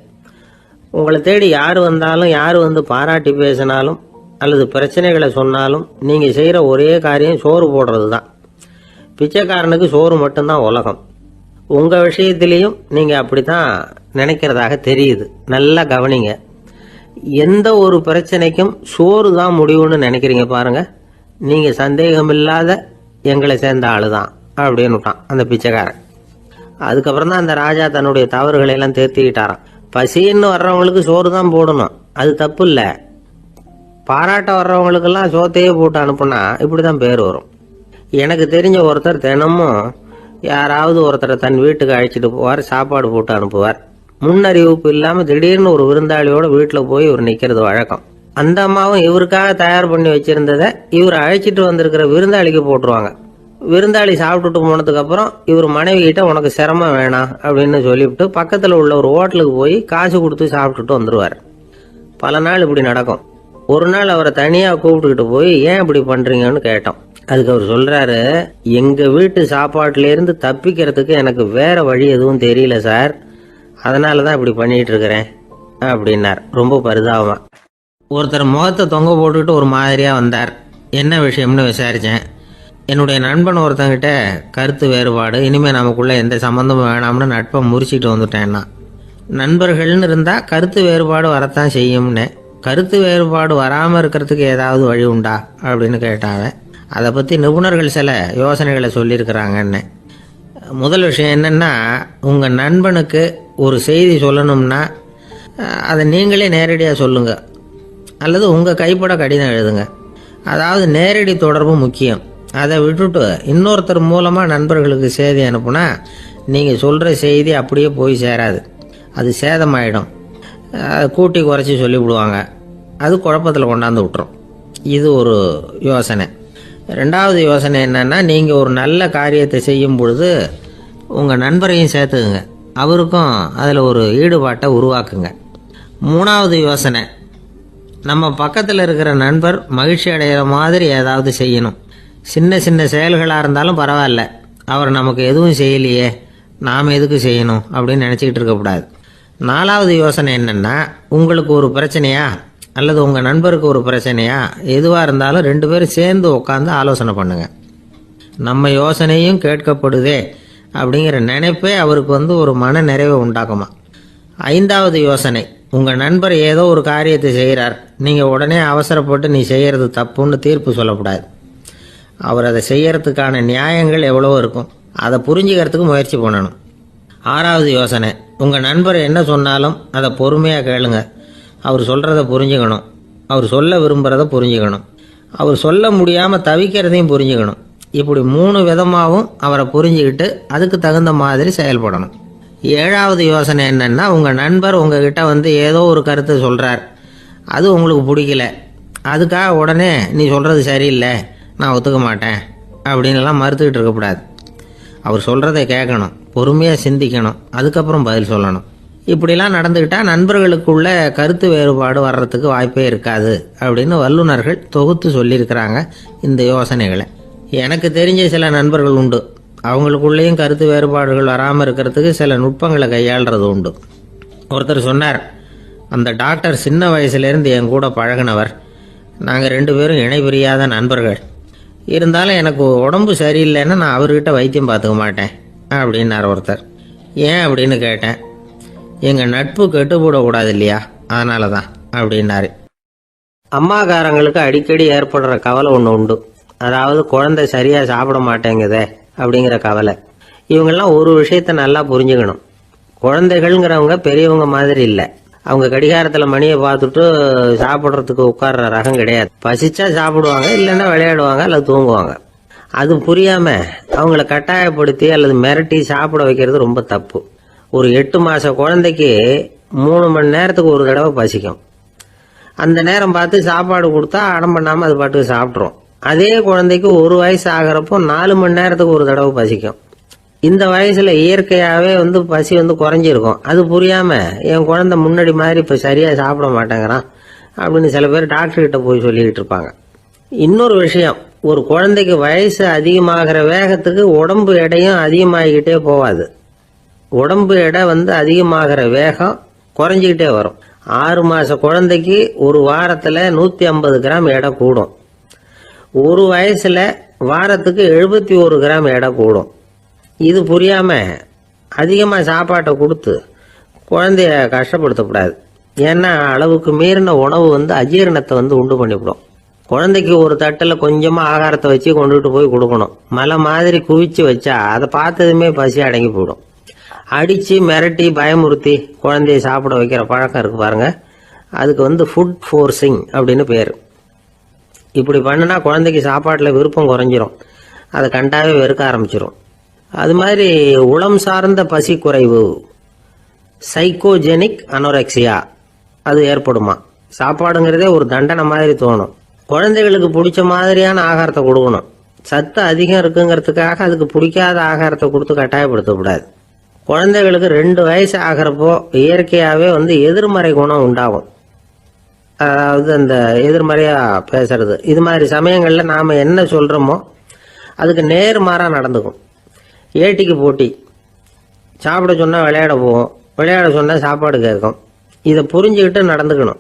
உங்களை தேடி யார் வந்தாலும், யார் பாராட்டி பேசினாலும் அல்லது பிரச்சனைகளை சொன்னாலும் நீங்கள் செய்கிற ஒரே காரியம் சோறு போடுறது தான். பிச்சைக்காரனுக்கு சோறு மட்டும்தான் உலகம். உங்கள் விஷயத்திலையும் நீங்கள் அப்படி தான் நினைக்கிறதாக தெரியுது. நல்லா கவனிங்க. எந்த ஒரு பிரச்சனைக்கும் சோறு தான் முடிவுன்னு நினைக்கிறீங்க பாருங்க. நீங்கள் சந்தேகமில்லாத எங்களை சேர்ந்த ஆளு தான் அப்படின்னு விட்டான் அந்த பிச்சைக்காரன். அதுக்கப்புறம் தான் அந்த ராஜா தன்னுடைய தவறுகளை எல்லாம் தேர்த்திக்கிட்டாராம். பசின்னு வர்றவங்களுக்கு சோறு தான் போடணும், அது தப்பு இல்லை. பாராட்ட வர்றவங்களுக்கெல்லாம் சோத்தையே போட்டு அனுப்புனா இப்படி தான் பேர் வரும். எனக்கு தெரிஞ்ச ஒருத்தர் தினமும் யாராவது ஒருத்தரை தன் வீட்டுக்கு அழைச்சிட்டு போவார், சாப்பாடு போட்டு அனுப்புவார். முன்னறிவிப்பு இல்லாமல் திடீர்னு ஒரு விருந்தாளியோட வீட்டில் போய் இவர் நிற்கிறது வழக்கம். அந்த அம்மாவும் இவருக்காக தயார் பண்ணி வச்சிருந்ததை இவர் அழைச்சிட்டு வந்திருக்கிற விருந்தாளிக்கு போட்டுருவாங்க. விருந்தாளி சாப்பிட்டுட்டு போனதுக்கப்புறம் இவர் மனைவி கிட்ட உனக்கு சிரமம் வேணாம் அப்படின்னு சொல்லிவிட்டு பக்கத்தில் உள்ள ஒரு ஹோட்டலுக்கு போய் காசு கொடுத்து சாப்பிட்டுட்டு வந்துடுவார். பல நாள் இப்படி நடக்கும். ஒரு நாள் அவரை தனியாக கூப்பிட்டுக்கிட்டு போய் ஏன் இப்படி பண்ணுறீங்கன்னு கேட்டோம். அதுக்கு அவர் சொல்கிறாரு, எங்கள் வீட்டு சாப்பாட்டிலேருந்து தப்பிக்கிறதுக்கு எனக்கு வேற வழி எதுவும் தெரியல சார், அதனால தான் இப்படி பண்ணிகிட்டு இருக்கிறேன் அப்படின்னார் ரொம்ப பரிதாபமாக. ஒருத்தர் முகத்தை தொங்க போட்டுக்கிட்டு ஒரு மாதிரியாக வந்தார். என்ன விஷயம்னு விசாரித்தேன். என்னுடைய நண்பன் ஒருத்தங்கிட்ட கருத்து வேறுபாடு, இனிமேல் நமக்குள்ளே எந்த சம்மந்தமும் வேணாம்னு நட்பை முறிச்சிட்டு வந்துட்டேன்னா. நண்பர்கள்னு இருந்தால் கருத்து வேறுபாடு வரத்தான் செய்யும்னு. கருத்து வேறுபாடு வராமல் இருக்கிறதுக்கு ஏதாவது வழி உண்டா அப்படின்னு கேட்டாங்க. அதை பற்றி நிபுணர்கள் சில யோசனைகளை சொல்லியிருக்கிறாங்கன்னு. முதல் விஷயம் என்னென்னா, உங்கள் நண்பனுக்கு ஒரு செய்தி சொல்லணும்னா அதை நீங்களே நேரடியாக சொல்லுங்கள், அல்லது உங்கள் கைப்பட கடிதம் எழுதுங்க. அதாவது நேரடி தொடர்பு முக்கியம். அதை விட்டுட்டு இன்னொருத்தர் மூலமாக நண்பர்களுக்கு செய்தி அனுப்புனா நீங்கள் சொல்கிற செய்தி அப்படியே போய் சேராது, அது சேதமாயிடும். கூட்டி குறைச்சி சொல்லிவிடுவாங்க. அது குழப்பத்தில் கொண்டாந்து விட்டுரும். இது ஒரு யோசனை. ரெண்டாவது யோசனை என்னென்னா, நீங்கள் ஒரு நல்ல காரியத்தை செய்யும் பொழுது உங்கள் நண்பரையும் சேர்த்துக்குங்க, அவருக்கும் அதில் ஒரு ஈடுபாட்டை உருவாக்குங்க. மூணாவது யோசனை, நம்ம பக்கத்தில் இருக்கிற நண்பர் மகிழ்ச்சி அடைகிற மாதிரி ஏதாவது செய்யணும். சின்ன சின்ன செயல்களாக இருந்தாலும் பரவாயில்ல, அவர் நமக்கு எதுவும் செய்யலையே, நாம் எதுக்கு செய்யணும் அப்படின்னு நினச்சிக்கிட்டு இருக்கக்கூடாது. நாலாவது யோசனை என்னென்னா, உங்களுக்கு ஒரு பிரச்சனையா அல்லது உங்கள் நண்பருக்கு ஒரு பிரச்சனையா, எதுவாக இருந்தாலும் 2 பேரும் சேர்ந்து உட்காந்து ஆலோசனை பண்ணுங்கள். நம்ம யோசனையும் கேட்கப்படுதே அப்படிங்கிற நினைப்பே அவருக்கு ஒரு மன நிறைவை உண்டாக்குமா. 5வது யோசனை, உங்கள் நண்பர் ஏதோ ஒரு காரியத்தை செய்கிறார், நீங்கள் உடனே அவசரப்பட்டு நீ செய்கிறது தப்புன்னு தீர்ப்பு சொல்லக்கூடாது. அவர் அதை செய்யறதுக்கான நியாயங்கள் எவ்வளவோ இருக்கும், அதை புரிஞ்சுக்கிறதுக்கு முயற்சி பண்ணணும். 6வது யோசனை, உங்கள் நண்பர் என்ன சொன்னாலும் அதை பொறுமையாக கேளுங்க. அவர் சொல்கிறத புரிஞ்சுக்கணும், அவர் சொல்ல விரும்புகிறத புரிஞ்சுக்கணும், அவர் சொல்ல முடியாமல் தவிக்கிறதையும் புரிஞ்சுக்கணும். இப்படி 3 விதமாகவும் அவரை புரிஞ்சுக்கிட்டு அதுக்கு தகுந்த மாதிரி செயல்படணும். 7வது யோசனை என்னென்னா, உங்கள் நண்பர் உங்ககிட்ட ஏதோ ஒரு கருத்தை சொல்கிறார், அது உங்களுக்கு பிடிக்கல, அதுக்காக உடனே நீ சொல்கிறது சரியில்லை, நான் ஒத்துக்க மாட்டேன் அப்படின்லாம் மறுத்துக்கிட்டு இருக்கக்கூடாது. அவர் சொல்கிறத கேட்கணும், பொறுமையாக சிந்திக்கணும், அதுக்கப்புறம் பதில் சொல்லணும். இப்படிலாம் நடந்துக்கிட்டால் நண்பர்களுக்குள்ள கருத்து வேறுபாடு வர்றதுக்கு வாய்ப்பே இருக்காது அப்படின்னு வல்லுநர்கள் தொகுத்து சொல்லியிருக்கிறாங்க இந்த யோசனைகளை. எனக்கு தெரிஞ்ச சில நண்பர்கள் உண்டு, அவங்களுக்குள்ளேயும் கருத்து வேறுபாடுகள் வராமல் இருக்கிறதுக்கு சில நுட்பங்களை கையாளுறது உண்டு. ஒருத்தர் சொன்னார், அந்த டாக்டர் சின்ன வயசுலேருந்து என் கூட பழகினவர், நாங்கள் 2 பேரும் இணை பிரியாத நண்பர்கள், இருந்தாலும் எனக்கு உடம்பு சரியில்லைன்னா நான் அவர்கிட்ட வைத்தியம் பார்த்துக்க மாட்டேன் அப்படின்னார் ஒருத்தர். ஏன் அப்படின்னு கேட்டேன். எங்கள் நட்பு கெட்டுப்படக்கூடாது இல்லையா, அதனால தான் அப்படின்னாரு. அம்மாக்காரங்களுக்கு அடிக்கடி ஏற்படுற கவலை ஒன்று உண்டு, அதாவது குழந்தை சரியாக சாப்பிட மாட்டேங்குதே அப்படிங்கிற கவலை. இவங்கெல்லாம் ஒரு விஷயத்தை நல்லா புரிஞ்சுக்கணும், குழந்தைகள்ங்கிறவங்க பெரியவங்க மாதிரி இல்லை. அவங்க கடிகாரத்தில் மணியை பார்த்துட்டு சாப்பிட்றதுக்கு உட்கார்ற ரகம் கிடையாது. பசிச்சா சாப்பிடுவாங்க, இல்லைன்னா விளையாடுவாங்க அல்லது தூங்குவாங்க. அது புரியாமல் அவங்கள கட்டாயப்படுத்தி அல்லது மிரட்டி சாப்பிட வைக்கிறது ரொம்ப தப்பு. ஒரு 8 மாத குழந்தைக்கு 3 மணி நேரத்துக்கு ஒரு தடவை பசிக்கும். அந்த நேரம் பார்த்து சாப்பாடு கொடுத்தா அடம் பண்ணாமல் அது பாட்டுக்கு சாப்பிட்றோம். அதே குழந்தைக்கு 1 வயசு ஆகிறப்போ 4 மணி நேரத்துக்கு ஒரு தடவை பசிக்கும். இந்த வயசுல இயற்கையாகவே பசி குறைஞ்சிருக்கும். அது புரியாமல் என் குழந்தை முன்னாடி மாதிரி இப்போ சரியாக சாப்பிட மாட்டேங்கிறான் அப்படின்னு சில பேர் டாக்டர்கிட்ட போய் சொல்லிக்கிட்டு இருப்பாங்க. இன்னொரு விஷயம், ஒரு குழந்தைக்கு வயசு அதிகமாகிற வேகத்துக்கு உடம்பு எடையும் அதிகமாகிக்கிட்டே போகாது. உடம்பு எடை அதிகமாகிற வேகம் குறைஞ்சிக்கிட்டே வரும். 6 மாத குழந்தைக்கு ஒரு வாரத்தில் 150 கிராம் எடை கூடும். ஒரு வயசில் வாரத்துக்கு 71 கிராம் எடை கூடும். இது புரியாமல் அதிகமாக சாப்பாட்டை கொடுத்து குழந்தைய கஷ்டப்படுத்தக்கூடாது. ஏன்னா அளவுக்கு மீறின உணவு அஜீரணத்தை உண்டு பண்ணிவிடும். குழந்தைக்கு ஒரு தட்டில் கொஞ்சமாக ஆகாரத்தை வச்சு கொண்டுகிட்டு போய் கொடுக்கணும். மலை மாதிரி குவிச்சு வச்சா அதை பார்த்ததுமே பசி அடங்கி போயிடும். அடித்து மிரட்டி பயமுறுத்தி குழந்தைய சாப்பிட வைக்கிற பழக்கம் இருக்குது பாருங்க, அதுக்கு ஃபுட் ஃபோர்ஸிங் அப்படின்னு பேர். இப்படி பண்ணினா குழந்தைக்கு சாப்பாட்டில் விருப்பம் குறைஞ்சிரும், அதை கண்டாவே வெறுக்க ஆரம்பிச்சிடும். அது மாதிரி உளம் சார்ந்த பசி குறைவு, சைக்கோஜெனிக் அனோரெக்சியா, அது ஏற்படுமா. சாப்பாடுங்கிறதே ஒரு தண்டனை மாதிரி தோணும். குழந்தைகளுக்கு பிடிச்ச மாதிரியான ஆகாரத்தை கொடுக்கணும். சத்து அதிகம் இருக்குங்கிறதுக்காக அதுக்கு பிடிக்காத ஆகாரத்தை கொடுத்து கட்டாயப்படுத்தக்கூடாது. குழந்தைகளுக்கு 2 வயசு ஆகிறப்போ இயற்கையாகவே எதிர்மறை குணம் உண்டாகும். அதாவது அந்த எதிர்மறையாக பேசுறது, இது மாதிரி சமயங்களில் நாம் என்ன சொல்கிறோமோ அதுக்கு நேர்மாறாக நடந்துக்கும். ஏட்டிக்கு போட்டி, சாப்பிட சொன்னால் விளையாட போவோம், விளையாட சொன்னால் சாப்பாடு கேட்கும். இதை புரிஞ்சுக்கிட்டு நடந்துக்கணும்.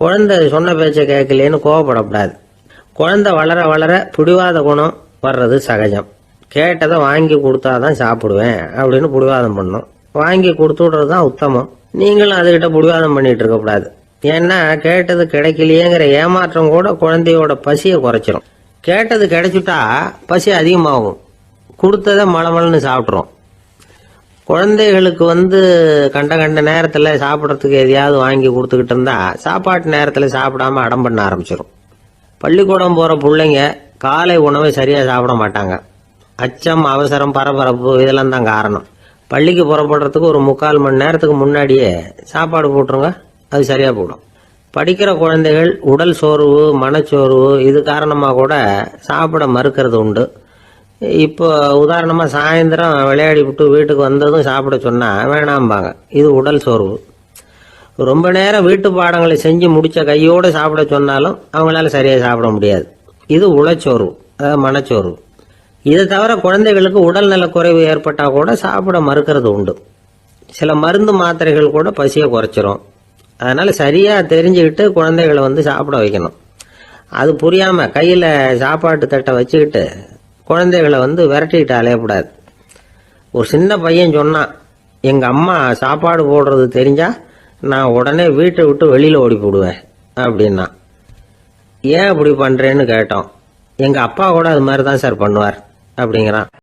குழந்தை சொன்ன பேச்சை கேட்கலேன்னு கோவப்படக்கூடாது. குழந்தை வளர வளர பிடிவாத குணம் வர்றது சகஜம். கேட்டதை வாங்கி கொடுத்தாதான் சாப்பிடுவேன் அப்படின்னு பிடிவாதம் பண்ணணும். வாங்கி கொடுத்து விடுறது தான் உத்தமம். நீங்களும் அதுகிட்ட பிடிவாதம் பண்ணிட்டு இருக்கக்கூடாது. ஏன்னா கேட்டது கிடைக்கலையேங்கிற ஏமாற்றம் கூட குழந்தையோட பசியை குறைச்சிரும். கேட்டது கிடைச்சிட்டா பசி அதிகமாகும், கொடுத்ததை மலமலன்னு சாப்பிட்றோம். குழந்தைகளுக்கு கண்ட நேரத்தில் சாப்பிட்றதுக்கு எதையாவது வாங்கி கொடுத்துக்கிட்டு இருந்தா சாப்பாட்டு நேரத்தில் சாப்பிடாம அடம் பண்ண ஆரம்பிச்சிடும். பள்ளிக்கூடம் போகிற பிள்ளைங்க காலை உணவை சரியாக சாப்பிட மாட்டாங்க. அச்சம், அவசரம், பரபரப்பு இதெல்லாம் தான் காரணம். பள்ளிக்கு புறப்படுறதுக்கு ஒரு 3/4 மணி நேரத்துக்கு முன்னாடியே சாப்பாடு போட்டுருங்க, அது சரியாக போடும். படிக்கிற குழந்தைகள் உடல் சோர்வு மனச்சோர்வு இது காரணமாக கூட சாப்பிட மறுக்கிறது உண்டு. இப்போ உதாரணமாக சாயந்தரம் விளையாடி விட்டு வீட்டுக்கு வந்ததும் சாப்பிட சொன்னால் வேணாம்பாங்க. இது உடல் சோர்வு. ரொம்ப நேரம் வீட்டு பாடங்களை செஞ்சு முடித்த கையோடு சாப்பிட சொன்னாலும் அவங்களால சரியாக சாப்பிட முடியாது. இது உளச்சோர்வு, அதாவது மனச்சோர்வு. இதை தவிர குழந்தைகளுக்கு உடல் நலக்குறைவு ஏற்பட்டால் கூட சாப்பிட மறுக்கிறது உண்டு. சில மருந்து மாத்திரைகள் கூட பசியை குறைச்சிரும். அதனால் சரியாக தெரிஞ்சுக்கிட்டு குழந்தைகளை சாப்பிட வைக்கணும். அது புரியாமல் கையில் சாப்பாட்டு தட்டை வச்சுக்கிட்டு குழந்தைகளை விரட்டிக்கிட்டு அலையக்கூடாது. ஒரு சின்ன பையன் சொன்னான், எங்கள் அம்மா சாப்பாடு போடுறது தெரிஞ்சால் நான் உடனே வீட்டை விட்டு வெளியில் ஓடி போடுவேன் அப்படின்னா. ஏன் அப்படி பண்ணுறேன்னு கேட்டோம். எங்கள் அப்பா கூட அது மாதிரி தான் சார் பண்ணுவார் அப்படிங்கிறான்.